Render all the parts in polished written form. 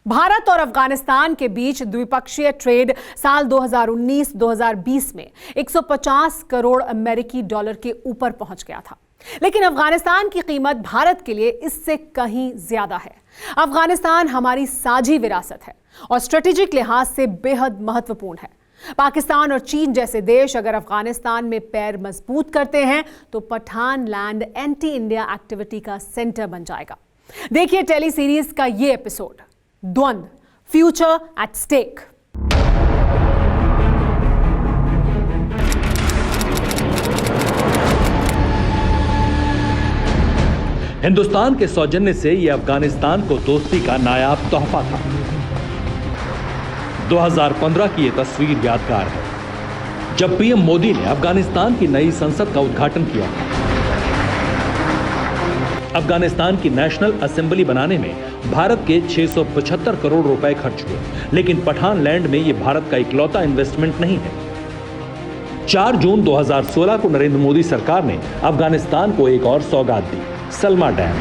भारत और अफगानिस्तान के बीच द्विपक्षीय ट्रेड साल 2019-2020 में 150 करोड़ अमेरिकी डॉलर के ऊपर पहुंच गया था। लेकिन अफगानिस्तान की कीमत भारत के लिए इससे कहीं ज्यादा है। अफगानिस्तान हमारी साझी विरासत है और स्ट्रेटेजिक लिहाज से बेहद महत्वपूर्ण है। पाकिस्तान और चीन जैसे देश अगर अफगानिस्तान में पैर मजबूत करते हैं तो Pathan land anti India activity का सेंटर बन जाएगा। देखिए टेली सीरीज का ये एपिसोड, द्वंद्व, फ्यूचर एट स्टेक। हिंदुस्तान के सौजन्य से यह अफगानिस्तान को दोस्ती का नायाब तोहफा था। 2015 की यह तस्वीर यादगार है, जब पीएम मोदी ने अफगानिस्तान की नई संसद का उद्घाटन किया। अफगानिस्तान की नेशनल असेंबली बनाने में भारत के 675 करोड़ रुपए खर्च हुए, लेकिन पठान लैंड में यह भारत का इकलौता इन्वेस्टमेंट नहीं है। 4 जून 2016 को नरेंद्र मोदी सरकार ने अफगानिस्तान को एक और सौगात दी, सलमा डैम।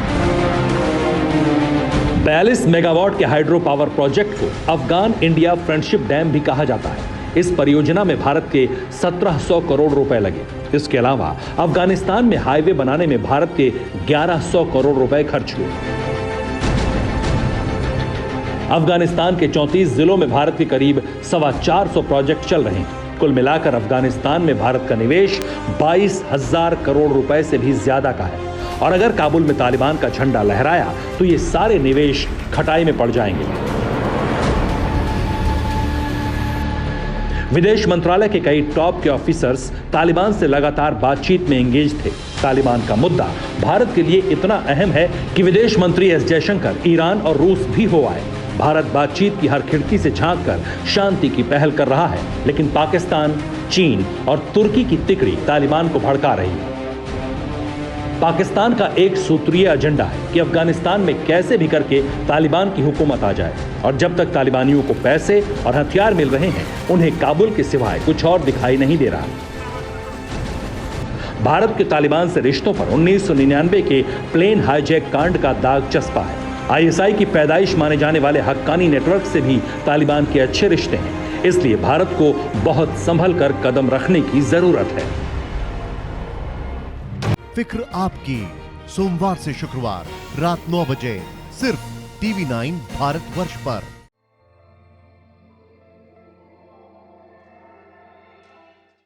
42 मेगावाट के हाइड्रो पावर प्रोजेक्ट को अफगान इंडिया फ्रेंडशिप डैम भी कहा जाता है। इस परियोजना में भारत के 1700 करोड़ रुपए लगे। इसके अलावा अफगानिस्तान में हाईवे बनाने में भारत के 1100 करोड़ रुपए खर्च हुए। अफगानिस्तान के 34 जिलों में भारत के करीब 425 प्रोजेक्ट चल रहे हैं। कुल मिलाकर अफगानिस्तान में भारत का निवेश 22,000 करोड़ रुपए से भी ज्यादा का है। और अगर काबुल में तालिबान का झंडा लहराया तो ये सारे निवेश खटाई में पड़ जाएंगे। विदेश मंत्रालय के कई टॉप के ऑफिसर्स तालिबान से लगातार बातचीत में एंगेज थे। तालिबान का मुद्दा भारत के लिए इतना अहम है कि विदेश मंत्री एस जयशंकर ईरान और रूस भी हो आए। भारत बातचीत की हर खिड़की से झांककर शांति की पहल कर रहा है, लेकिन पाकिस्तान, चीन और तुर्की की तिकड़ी तालिबान को भड़का रही है। पाकिस्तान का एक सूत्रीय एजेंडा है कि अफगानिस्तान में कैसे भी करके तालिबान की हुकूमत आ जाए, और जब तक तालिबानियों को पैसे और हथियार मिल रहे हैं, उन्हें काबुल के सिवाय कुछ और दिखाई नहीं दे रहा। भारत के तालिबान से रिश्तों पर 1999 के प्लेन हाईजैक कांड का दाग चस्पा है। आईएसआई की पैदाइश माने जाने वाले हक्कानी नेटवर्क से भी तालिबान के अच्छे रिश्ते हैं। इसलिए भारत को बहुत संभल कर कदम रखने की जरूरत है। फिक्र आपकी, सोमवार से शुक्रवार रात 9 बजे सिर्फ टीवी 9 भारतवर्ष पर।